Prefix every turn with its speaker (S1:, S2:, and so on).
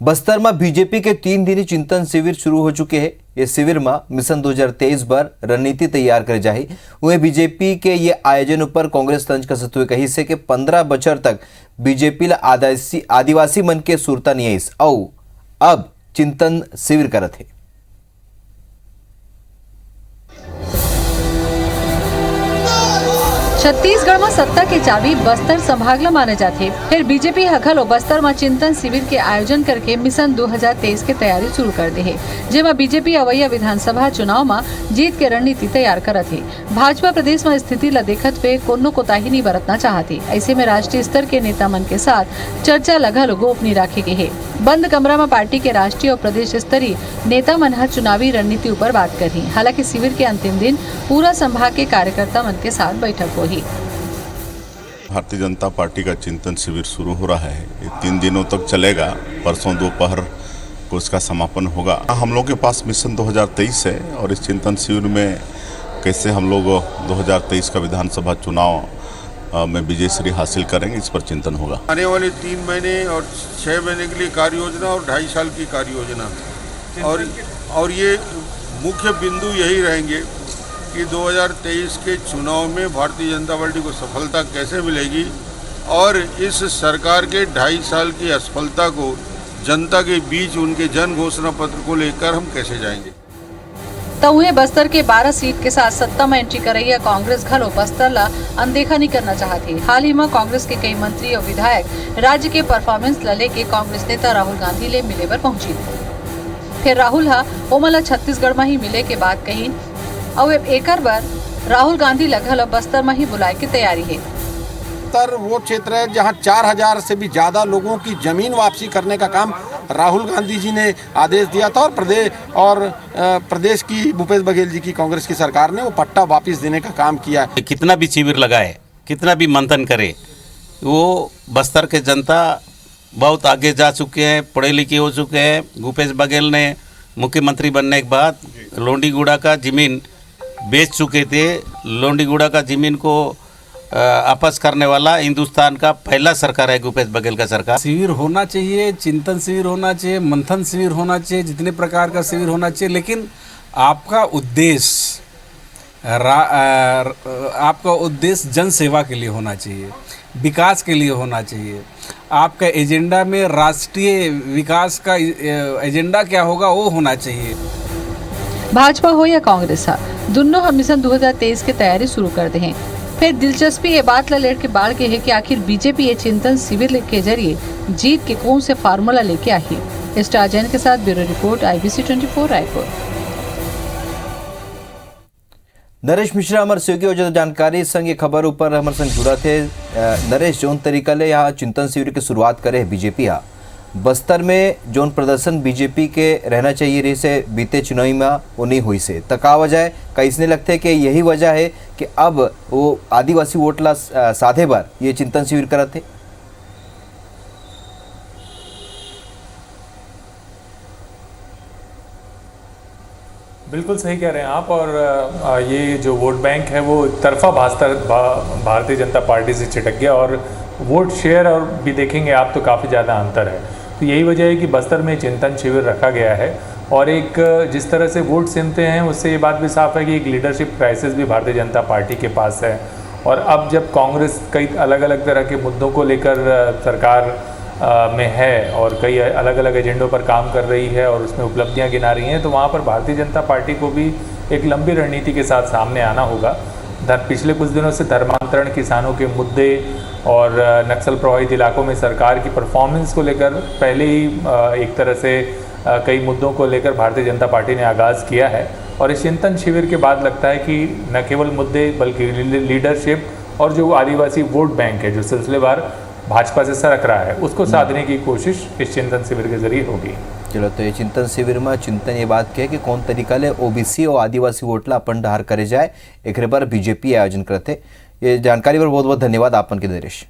S1: बस्तर में बीजेपी के 3 दिनी चिंतन शिविर शुरू हो चुके हैं। ये शिविर में मिशन 2023 पर रणनीति तैयार कर जाए। वहीं बीजेपी के ये आयोजन पर कांग्रेस तंज का सत्व कही से कि 15 बछर तक बीजेपी ला आदिवासी मन के सुरता नहीं आई अब चिंतन शिविर करत है।
S2: छत्तीसगढ़ में सत्ता के चाबी बस्तर संभाग ला माने जाते। फिर बीजेपी हखल और बस्तर में चिंतन शिविर के आयोजन करके मिशन 2023 के तैयारी शुरू कर दे है, जेमा बीजेपी अवैया विधानसभा चुनाव में जीत के रणनीति तैयार करत है। भाजपा प्रदेश में स्थिति ला देखत हुए कोनो कोताही नहीं बरतना चाहती। ऐसे में राष्ट्रीय स्तर के नेता मन के साथ चर्चा लगल गोपनीय रखे गए है। बंद कमरा में पार्टी के राष्ट्रीय और प्रदेश स्तरीय नेता मन चुनावी रणनीति ऊपर बात कर रही। हालांकि शिविर के अंतिम दिन पूरा संभाग के कार्यकर्ता मन के साथ बैठक हुई।
S3: भारतीय जनता पार्टी का चिंतन शिविर शुरू हो रहा है। ये 3 दिनों तक चलेगा। परसों दोपहर को इसका समापन होगा। हम लोग के पास मिशन 2023 है और इस चिंतन शिविर में कैसे हम लोग 2023 का विधानसभा चुनाव में विजयश्री हासिल करेंगे, इस पर चिंतन होगा।
S4: आने वाले 3 महीने और 6 महीने के लिए कार्य योजना और 2.5 साल की कार्य योजना और ये मुख्य बिंदु यही रहेंगे कि 2023 के चुनाव में भारतीय जनता पार्टी को सफलता कैसे मिलेगी और इस सरकार के 2.5 साल की असफलता को जनता के बीच उनके जन घोषणा पत्र को लेकर हम कैसे जाएंगे।
S2: तो उन्हें बस्तर के 12 सीट के साथ सत्ता में एंट्री कर रही है कांग्रेस घलो बस्तर ला अनदेखा नहीं करना चाहती। हाल ही में कांग्रेस के कई मंत्री और विधायक राज्य के परफॉर्मेंस ला लेके कांग्रेस नेता राहुल गांधी ले मिले पर पहुंची। फिर राहुल ओमला छत्तीसगढ़ में ही मिले के बाद कहीं और एक बार राहुल गांधी लगल बस्तर में ही बुलाए की तैयारी है।
S5: बस्तर वो क्षेत्र है जहां 4000 से भी ज्यादा लोगों की जमीन वापसी करने का काम राहुल गांधी जी ने आदेश दिया था और प्रदेश की भूपेश बघेल जी की कांग्रेस की सरकार ने वो पट्टा वापस देने का काम किया।
S6: कितना भी शिविर लगाए, कितना भी मंथन करे, वो बस्तर के जनता बहुत आगे जा चुके हैं, पढ़े लिखे हो चुके हैं। भूपेश बघेल ने मुख्यमंत्री बनने के बाद लोंडीगुड़ा का जमीन बेच चुके थे। लोंडीगुड़ा का जमीन को आपस करने वाला हिंदुस्तान का पहला सरकार है भूपेश बघेल का सरकार।
S7: शिविर होना चाहिए, चिंतन शिविर होना चाहिए, मंथन शिविर होना चाहिए, जितने प्रकार का शिविर होना चाहिए, लेकिन आपका उद्देश्य जन सेवा के लिए होना चाहिए, विकास के लिए होना चाहिए। आपका एजेंडा में राष्ट्रीय विकास का एजेंडा क्या होगा वो होना चाहिए।
S2: भाजपा हो या कांग्रेस दोनों हम मिशन 2023 की तैयारी शुरू कर दे हैं। फिर दिलचस्पी ये बात ला लेट के बाढ़ के है कि आखिर बीजेपी ये चिंतन शिविर के जरिए जीत के कौन से फार्मूला लेके आई। स्टार जैन के साथ bureau report IBC 24 Raipur.
S1: Naresh Mishra हमारे सहयोगी और जानकारी संग खबर ऊपर हमारे संग जुड़ा थे। नरेश, जोन तरीका ले यहाँ चिंतन शिविर की शुरुआत करे है बीजेपी बस्तर में जोन प्रदर्शन बीजेपी के रहना चाहिए रही से बीते चुनावी में वो नहीं हुई से तका वजह है। कैसने लगते है कि यही वजह है कि अब वो आदिवासी वोट ला साधे बार ये चिंतन शिविर करते।
S8: बिल्कुल सही कह रहे हैं आप। और ये जो वोट बैंक है वो तरफा भारतीय जनता पार्टी से छिटक गया और वोट शेयर और भी देखेंगे आप तो काफ़ी ज़्यादा अंतर है। तो यही वजह है कि बस्तर में चिंतन शिविर रखा गया है। और एक जिस तरह से वोट सिमते हैं उससे ये बात भी साफ है कि एक लीडरशिप क्राइसिस भी भारतीय जनता पार्टी के पास है। और अब जब कांग्रेस कई अलग अलग तरह के मुद्दों को लेकर सरकार में है और कई अलग अलग एजेंडों पर काम कर रही है और उसमें उपलब्धियां गिना रही हैं, तो वहाँ पर भारतीय जनता पार्टी को भी एक लंबी रणनीति के साथ सामने आना होगा। पिछले कुछ दिनों से धर्मांतरण, किसानों के मुद्दे और नक्सल प्रभावित इलाकों में सरकार की परफॉर्मेंस को लेकर पहले ही एक तरह से कई मुद्दों को लेकर भारतीय जनता पार्टी ने आगाज़ किया है। और इस चिंतन शिविर के बाद लगता है कि न केवल मुद्दे बल्कि लीडरशिप और जो आदिवासी वोट बैंक है जो सिलसिलेवार भाजपा से सरक रहा है उसको साधने की कोशिश इस चिंतन शिविर के जरिए होगी।
S1: चलो, तो ये चिंतन शिविर में चिंतन ये बात है कि कौन तरीका ले OBC और आदिवासी वोट ला अपन ढार करे जाए, एक बार बीजेपी आयोजन करते। ये जानकारी पर बहुत बहुत धन्यवाद आपन के नरेश।